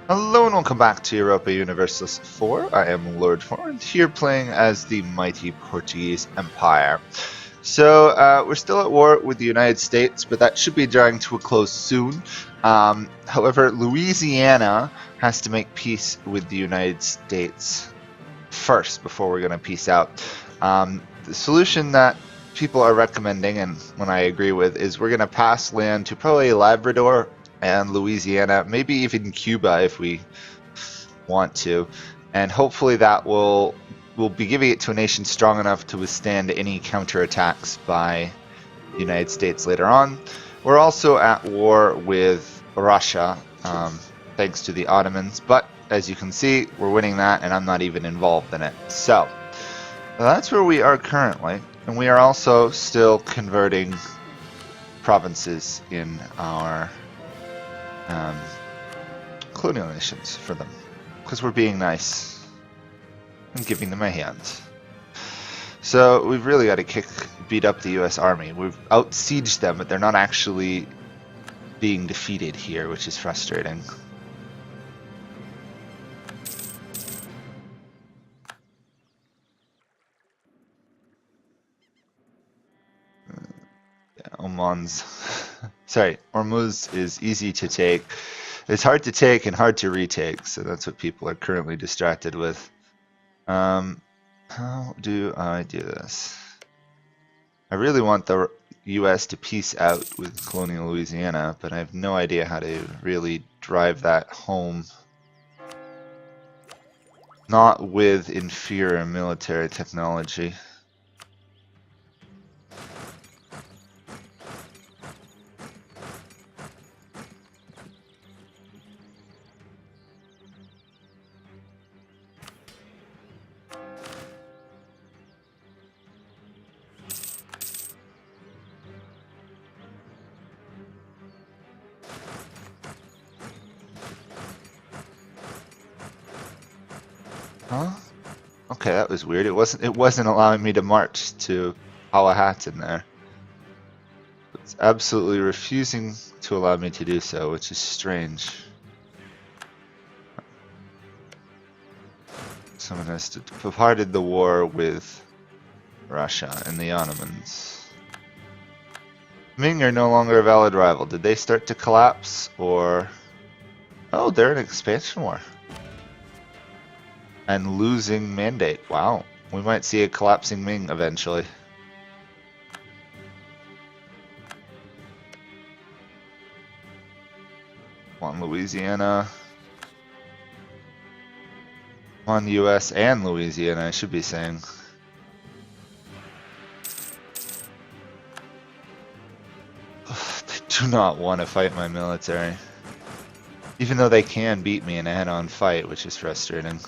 Hello and welcome back to Europa Universalis 4. I am Lord Forwind, here playing as the mighty Portuguese Empire. So we're still at war with the United States, but that should be drawing to a close soon. However, Louisiana has to make peace with the United States first before we're going to peace out. The solution that people are recommending, and one I agree with, is we're going to pass land to probably Labrador and Louisiana, maybe even Cuba if we want to, and hopefully that will be giving it to a nation strong enough to withstand any counterattacks by the United States later on. We're also at war with Russia, thanks to the Ottomans, but as you can see, we're winning that, and I'm not even involved in it. So that's where we are currently, and we are also still converting provinces in our colonial nations for them, because we're being nice and giving them a hand. So we've really got to beat up the U.S. Army. We've out-sieged them, but they're not actually being defeated here, which is frustrating. Hormuz is easy to take. It's hard to take and hard to retake, so that's what people are currently distracted with. How do I do this? I really want the U.S. to peace out with colonial Louisiana, but I have no idea how to really drive that home. Not with inferior military technology. Huh? Okay, that was weird. It wasn't allowing me to march to Powhatan there. It's absolutely refusing to allow me to do so, which is strange. Someone has departed the war with Russia and the Ottomans. Ming are no longer a valid rival. Did they start to collapse, or... Oh, they're in expansion war. And losing mandate. Wow. We might see a collapsing Ming eventually. Come on, Louisiana. Come on, US and Louisiana, I should be saying. They do not want to fight my military. Even though they can beat me in a head-on fight, which is frustrating.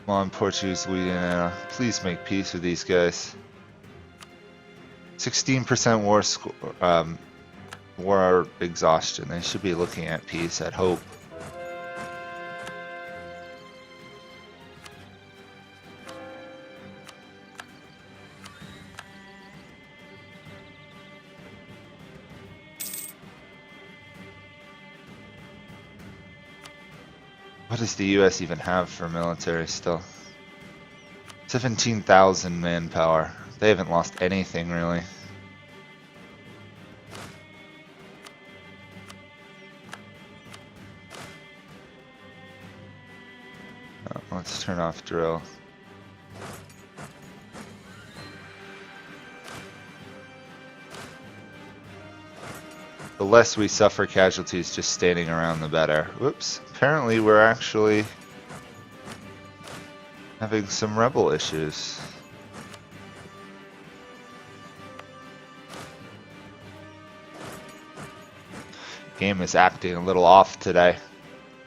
Come on, Portuguese Louisiana, please make peace with these guys. 16% war exhaustion. They should be looking at peace, I'd hope. What does the US even have for military still? 17,000 manpower. They haven't lost anything really. Let's turn off drill. The less we suffer casualties just standing around, the better. Whoops. Apparently we're actually having some rebel issues. Game is acting a little off today.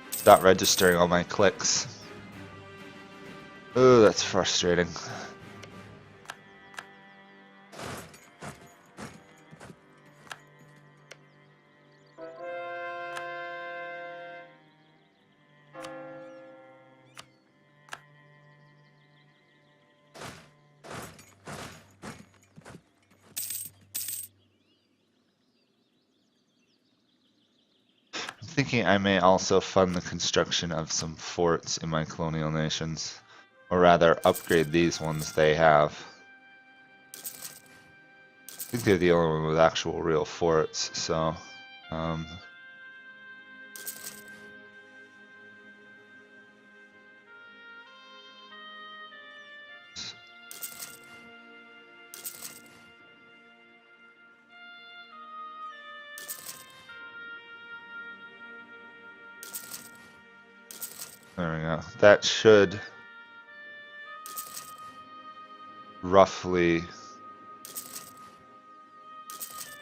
It's not registering all my clicks. Oh, that's frustrating. thinking I may also fund the construction of some forts in my colonial nations. Or rather, upgrade these ones they have. I think they're the only one with actual real forts, so... there we go. That should roughly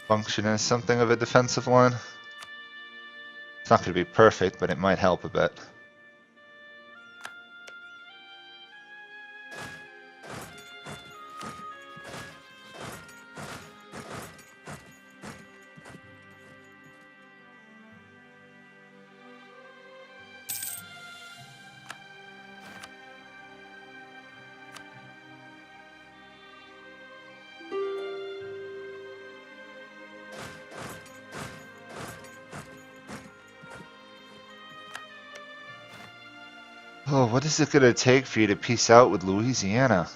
function as something of a defensive line. It's not going to be perfect, but it might help a bit. Oh, what is it going to take for you to peace out with Louisiana?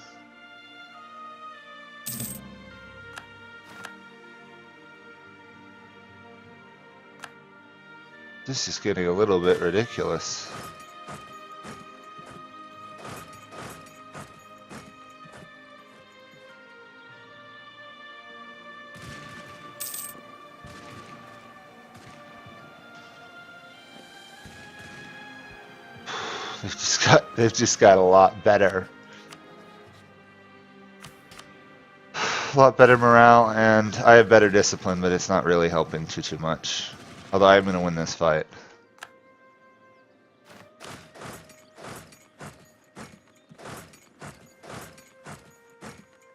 This is getting a little bit ridiculous. They've just got a lot better. A lot better morale, and I have better discipline, but it's not really helping too much. Although I'm going to win this fight.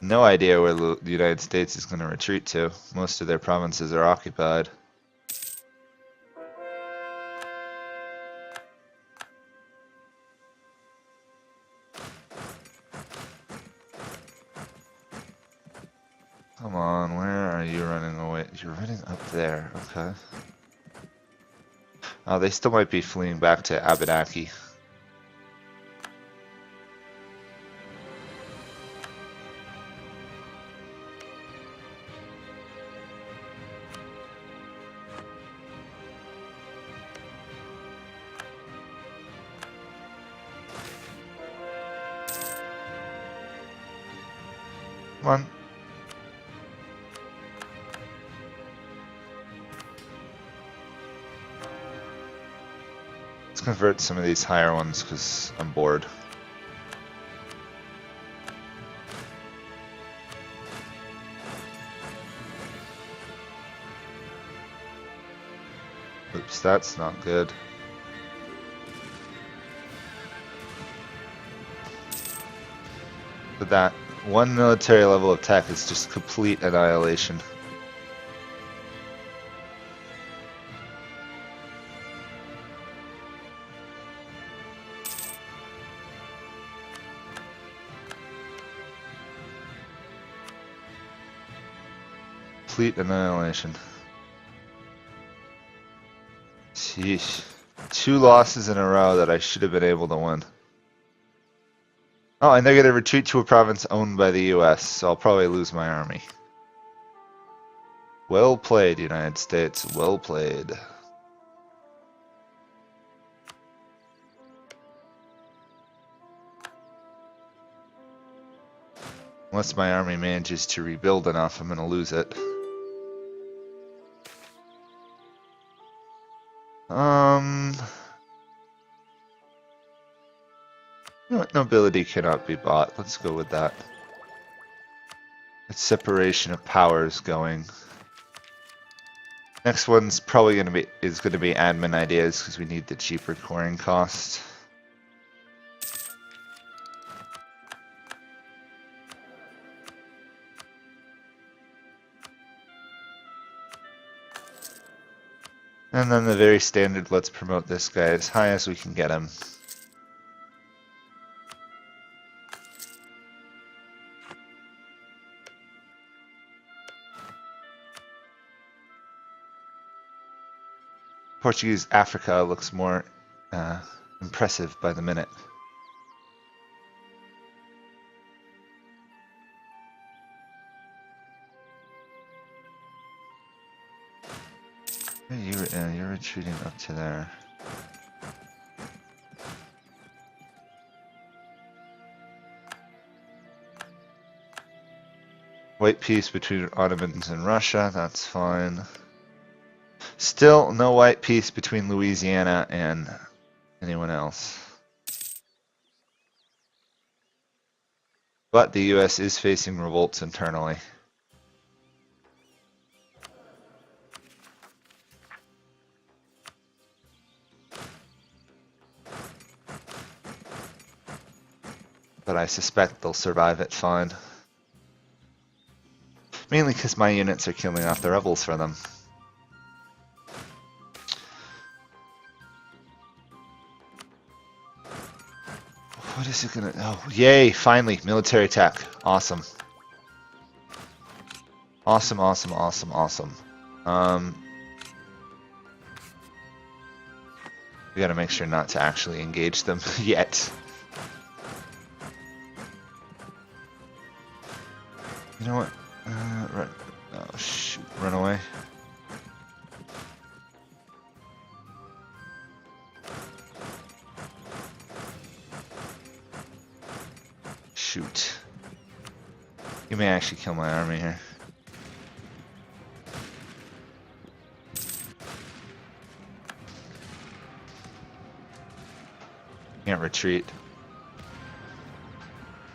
No idea where the United States is going to retreat to. Most of their provinces are occupied. Come on, where are you running away? You're running up there, okay. Oh, they still might be fleeing back to Abenaki. Come on. Let's convert some of these higher ones because I'm bored. Oops, that's not good. But that one military level of tech is just complete annihilation. Complete annihilation. Sheesh. 2 losses in a row that I should have been able to win. Oh, and they're going to retreat to a province owned by the US, so I'll probably lose my army. Well played, United States. Well played. Unless my army manages to rebuild enough, I'm going to lose it. You know what? Nobility cannot be bought. Let's go with that. It's separation of powers going. Next one's probably going to be admin ideas because we need the cheaper coring cost. And then the very standard, let's promote this guy as high as we can get him. Portuguese Africa looks more impressive by the minute. You're retreating up to there. White peace between Ottomans and Russia, that's fine. Still no white peace between Louisiana and anyone else. But the US is facing revolts internally. But I suspect they'll survive it fine. Mainly because my units are killing off the rebels for them. What is it gonna... Oh, yay! Finally! Military attack. Awesome. Awesome, awesome, awesome, awesome. We gotta make sure not to actually engage them yet. You know what? Run. Oh, shoot. Run away. Shoot. You may actually kill my army here. Can't retreat.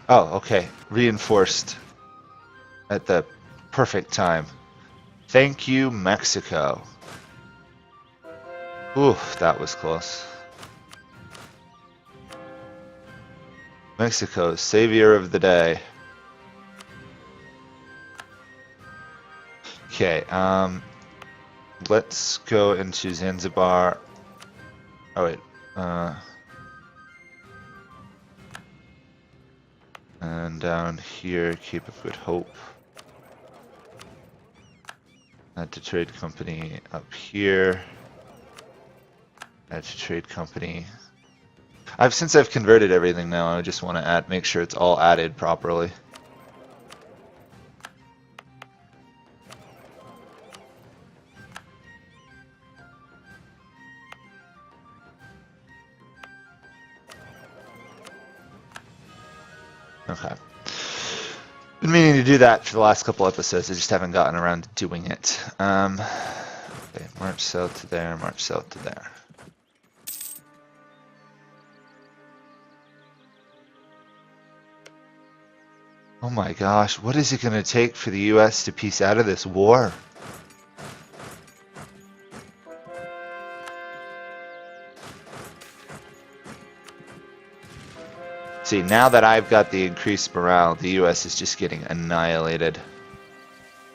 Oh, okay. Reinforced at the perfect time. Thank you, Mexico. Ooh, that was close. Mexico, savior of the day. Okay, let's go into Zanzibar. Oh wait, and down here, Cape of Good Hope. Add to trade company up here. Add to trade company. Since I've converted everything now, I just want to make sure it's all added properly. Okay. Been meaning to do that for the last couple episodes, I just haven't gotten around to doing it. Okay, march south to there, march south to there. Oh my gosh, what is it going to take for the US to piece out of this war? See, now that I've got the increased morale, the US is just getting annihilated.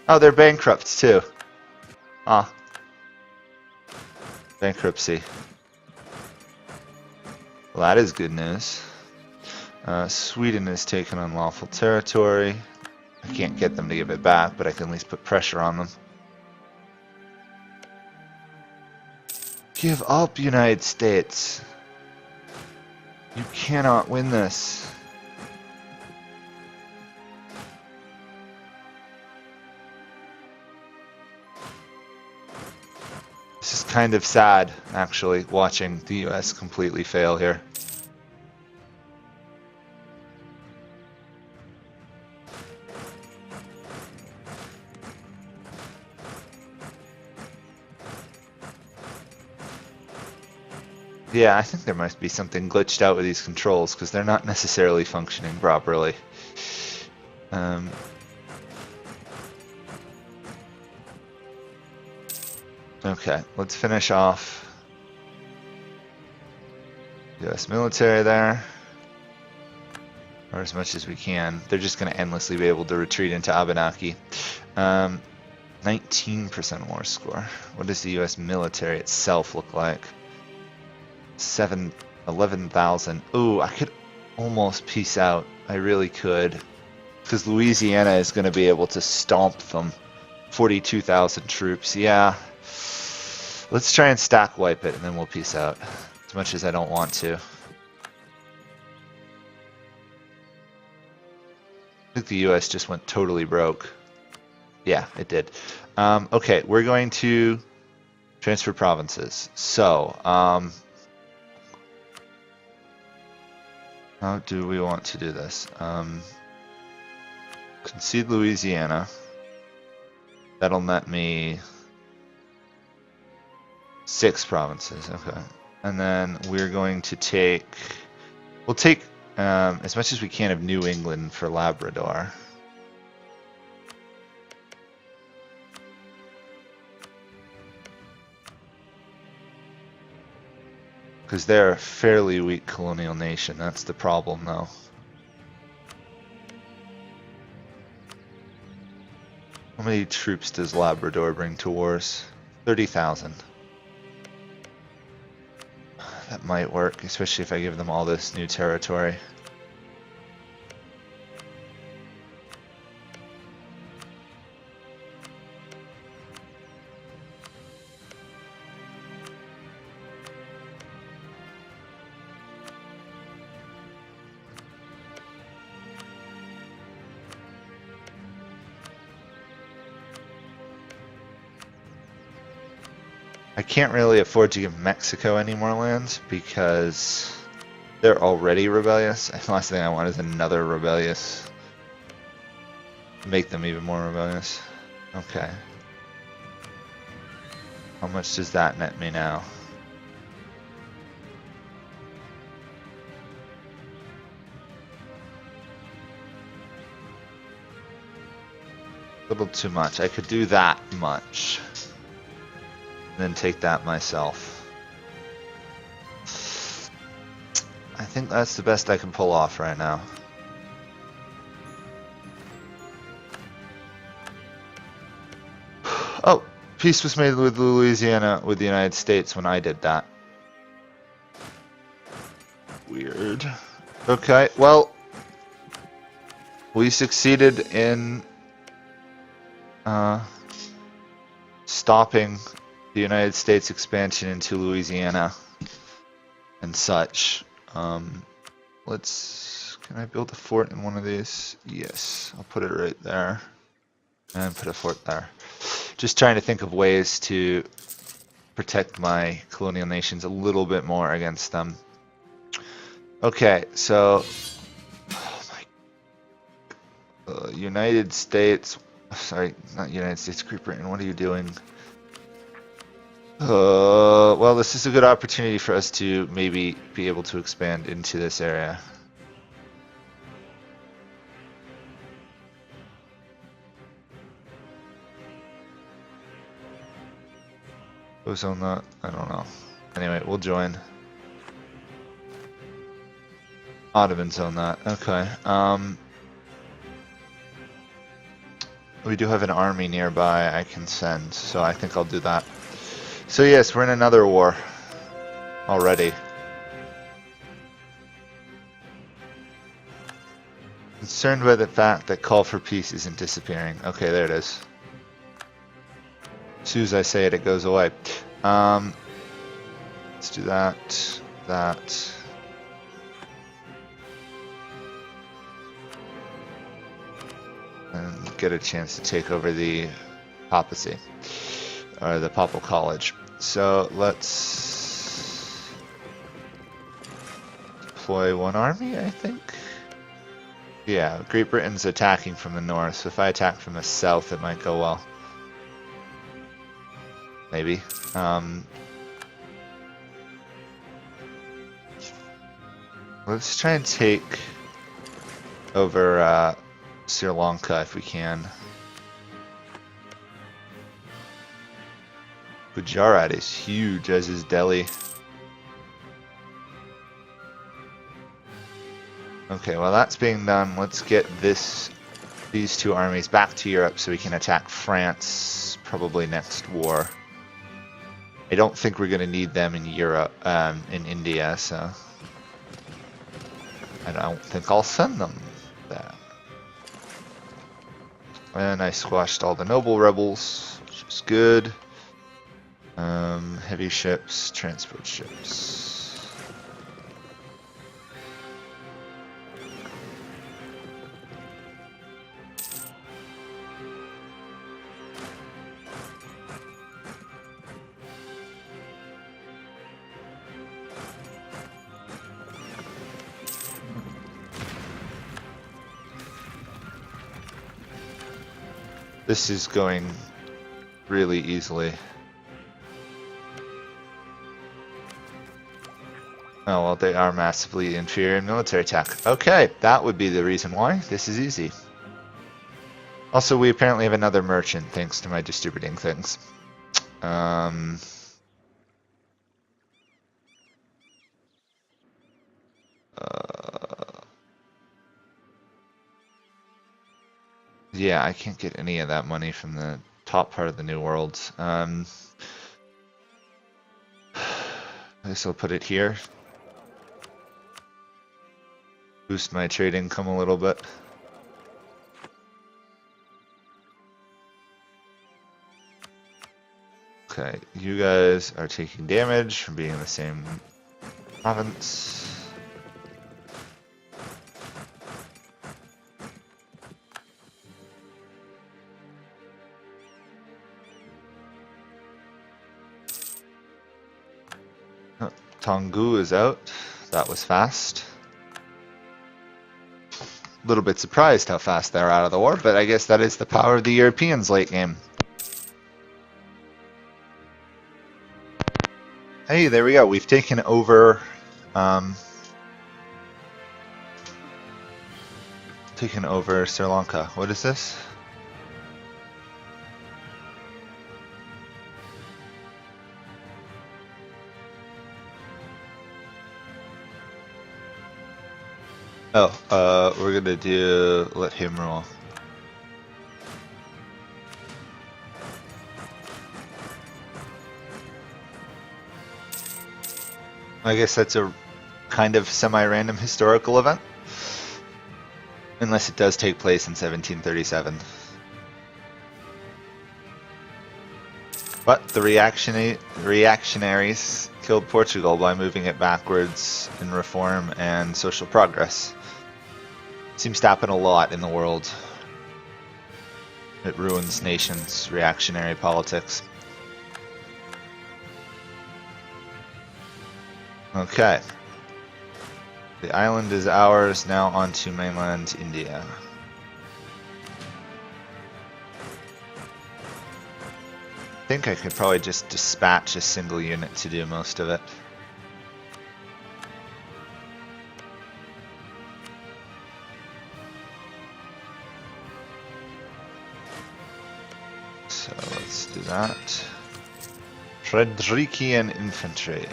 Oh, they're bankrupt too. Ah. Bankruptcy. Well, that is good news. Sweden has taken unlawful territory. I can't get them to give it back, but I can at least put pressure on them. Give up, United States. You cannot win this. This is kind of sad, actually, watching the US completely fail here. Yeah, I think there must be something glitched out with these controls because they're not necessarily functioning properly. Okay, let's finish off US military there, or as much as we can. They're just going to endlessly be able to retreat into Abenaki. 19% war score. What does the US military itself look like? 11,000. Ooh, I could almost peace out. I really could. Because Louisiana is going to be able to stomp them. 42,000 troops. Yeah. Let's try and stack wipe it, and then we'll peace out. As much as I don't want to. I think the US just went totally broke. Yeah, it did. Okay, we're going to transfer provinces. So, how do we want to do this? Concede Louisiana. That'll net me 6 provinces. Okay. And then we're going to take... We'll take as much as we can of New England for Labrador. Because they're a fairly weak colonial nation. That's the problem, though. How many troops does Labrador bring to wars? 30,000. That might work, especially if I give them all this new territory. I can't really afford to give Mexico any more lands because they're already rebellious. The last thing I want is another rebellious. Make them even more rebellious. Okay. How much does that net me now? A little too much. I could do that much. Then take that myself. I think that's the best I can pull off right now. Oh, peace was made with Louisiana with the United States when I did that. Weird. Okay, well, we succeeded in stopping the United States expansion into Louisiana and such. Can I build a fort in one of these? Yes, I'll put it right there and put a fort there. Just trying to think of ways to protect my colonial nations a little bit more against them. Okay, so United States, sorry, not United States, Great Britain, what are you doing? Well, this is a good opportunity for us to maybe be able to expand into this area. Who's on that? I don't know. Anyway, we'll join. Ottomans own that. Okay. We do have an army nearby I can send, so I think I'll do that. So yes, we're in another war already. Concerned by the fact that call for peace isn't disappearing. Okay, there it is. As soon as I say it, it goes away. Let's do that. That. And get a chance to take over the papacy. Or the Papal College. So let's deploy one army, I think. Yeah, Great Britain's attacking from the north, so if I attack from the south, it might go well. Maybe. Let's try and take over Sri Lanka if we can. Gujarat is huge, as is Delhi. Okay, while that's being done, let's get these two armies back to Europe so we can attack France probably next war. I don't think we're going to need them in Europe, in India, so I don't think I'll send them there. And I squashed all the noble rebels, which is good. Heavy ships, transport ships. This is going really easily. Oh, well, they are massively inferior in military tech. Okay, that would be the reason why. This is easy. Also, we apparently have another merchant, thanks to my distributing things. Yeah, I can't get any of that money from the top part of the New World. I guess I'll put it here. Boost my trade income a little bit. Okay, you guys are taking damage from being in the same province. Oh, Tongu is out. That was fast. A little bit surprised how fast they're out of the war, but I guess that is the power of the Europeans late game. Hey, there we go. We've taken over Sri Lanka. What is this? Oh, we're gonna do let him roll. I guess that's a kind of semi-random historical event. Unless it does take place in 1737. But the reactionaries killed Portugal by moving it backwards in reform and social progress. Seems to happen a lot in the world. It ruins nations, reactionary politics. Okay. The island is ours, now onto mainland India. I think I could probably just dispatch a single unit to do most of it. So let's do that. Frederikian infantry.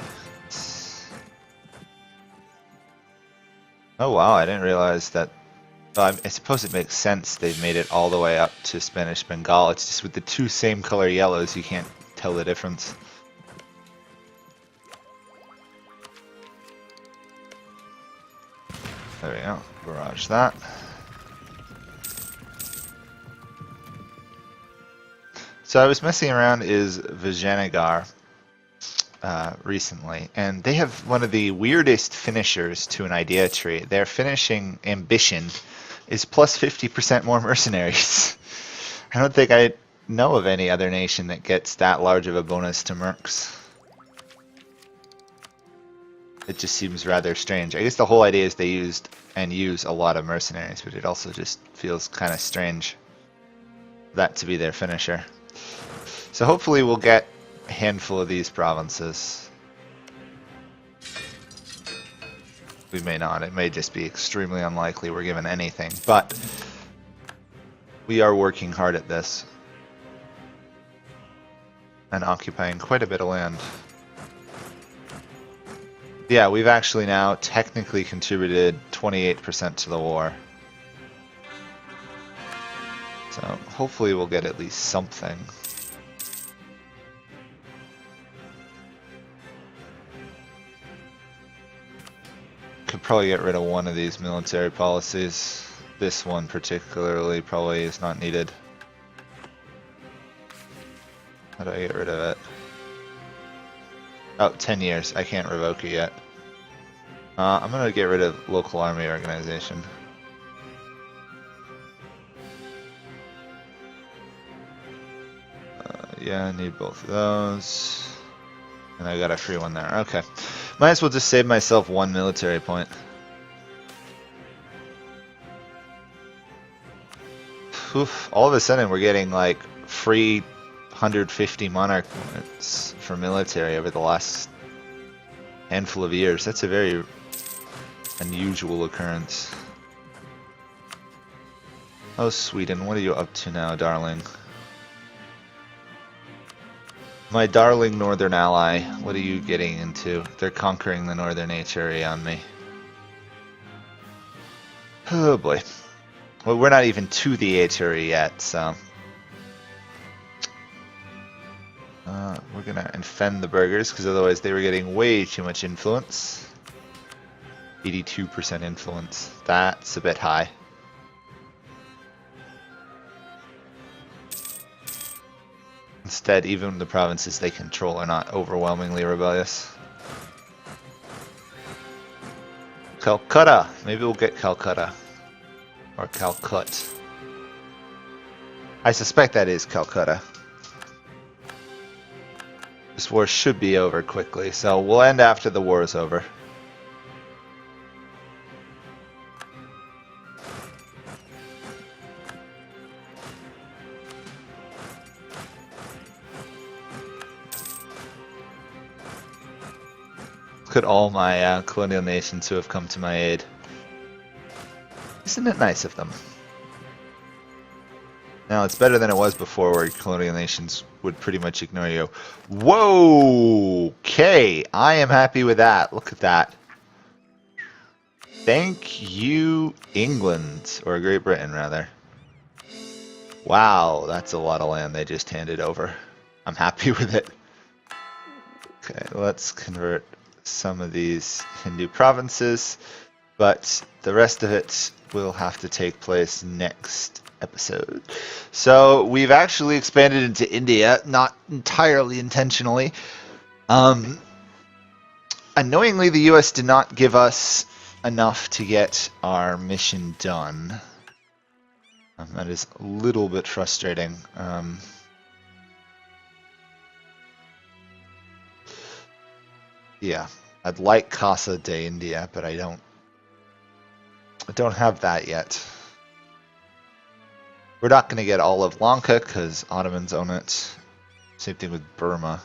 Oh wow, I didn't realize that. Well, I suppose it makes sense they've made it all the way up to Spanish Bengal. It's just with the two same color yellows, you can't tell the difference. There we go, barrage that. So I was messing around is Vijayanagar recently, and they have one of the weirdest finishers to an idea tree. Their finishing ambition is plus 50% more mercenaries. I don't think I know of any other nation that gets that large of a bonus to mercs. It just seems rather strange. I guess the whole idea is they used and use a lot of mercenaries, but it also just feels kind of strange for that to be their finisher. So hopefully we'll get a handful of these provinces. We may not. It may just be extremely unlikely we're given anything, but we are working hard at this and occupying quite a bit of land. Yeah, we've actually now technically contributed 28% to the war. So hopefully we'll get at least something. Could probably get rid of one of these military policies. This one particularly probably is not needed. How do I get rid of it? Oh, 10 years. I can't revoke it yet. I'm gonna get rid of local army organization. Yeah, I need both of those. And I got a free one there. Okay. Might as well just save myself one military point. Oof, all of a sudden we're getting like free 150 monarch points for military over the last handful of years. That's a very unusual occurrence. Oh, Sweden, what are you up to now, darling? My darling northern ally, what are you getting into? They're conquering the northern HRE on me. Oh boy. Well, we're not even to the HRE yet, so... we're gonna offend the burghers, because otherwise they were getting way too much influence. 82% influence. That's a bit high. Instead, even the provinces they control are not overwhelmingly rebellious. Calcutta! Maybe we'll get Calcutta. Or Calcut. I suspect that is Calcutta. This war should be over quickly, so we'll end after the war is over. Look at all my colonial nations who have come to my aid. Isn't it nice of them? Now, it's better than it was before, where colonial nations would pretty much ignore you. Whoa! Okay, I am happy with that. Look at that. Thank you, England. Or Great Britain, rather. Wow, that's a lot of land they just handed over. I'm happy with it. Okay, let's convert some of these Hindu provinces, but the rest of it will have to take place next episode. So we've actually expanded into India, not entirely intentionally. Annoyingly, the US did not give us enough to get our mission done. That is a little bit frustrating. Yeah, I'd like Casa de India, but I don't have that yet. We're not going to get all of Lanka because Ottomans own it. Same thing with Burma.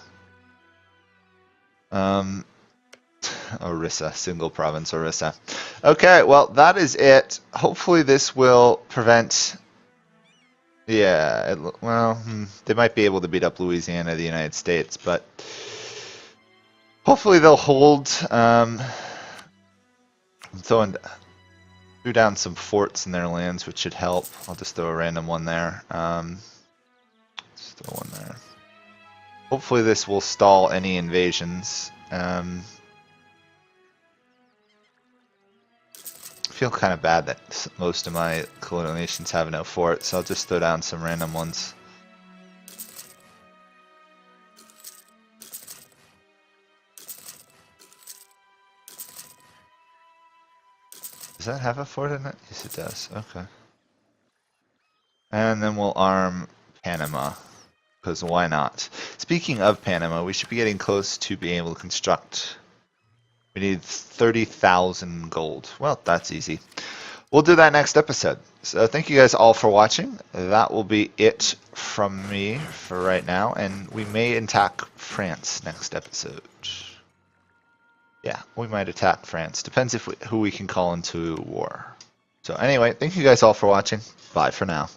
Orissa, single province Orissa. Okay, well, that is it. Hopefully this will prevent... Yeah, they might be able to beat up Louisiana, the United States, but... Hopefully they'll hold. I'm threw down some forts in their lands, which should help. I'll just throw a random one there. Just throw one there. Hopefully this will stall any invasions. I feel kind of bad that most of my colonial nations have no forts, so I'll just throw down some random ones. Does that have a fort in it? Yes, it does. Okay. And then we'll arm Panama, because why not? Speaking of Panama, we should be getting close to being able to construct. We need 30,000 gold. Well, that's easy. We'll do that next episode. So thank you guys all for watching. That will be it from me for right now, and we may attack France next episode. Yeah, we might attack France. Depends who we can call into war. So anyway, thank you guys all for watching. Bye for now.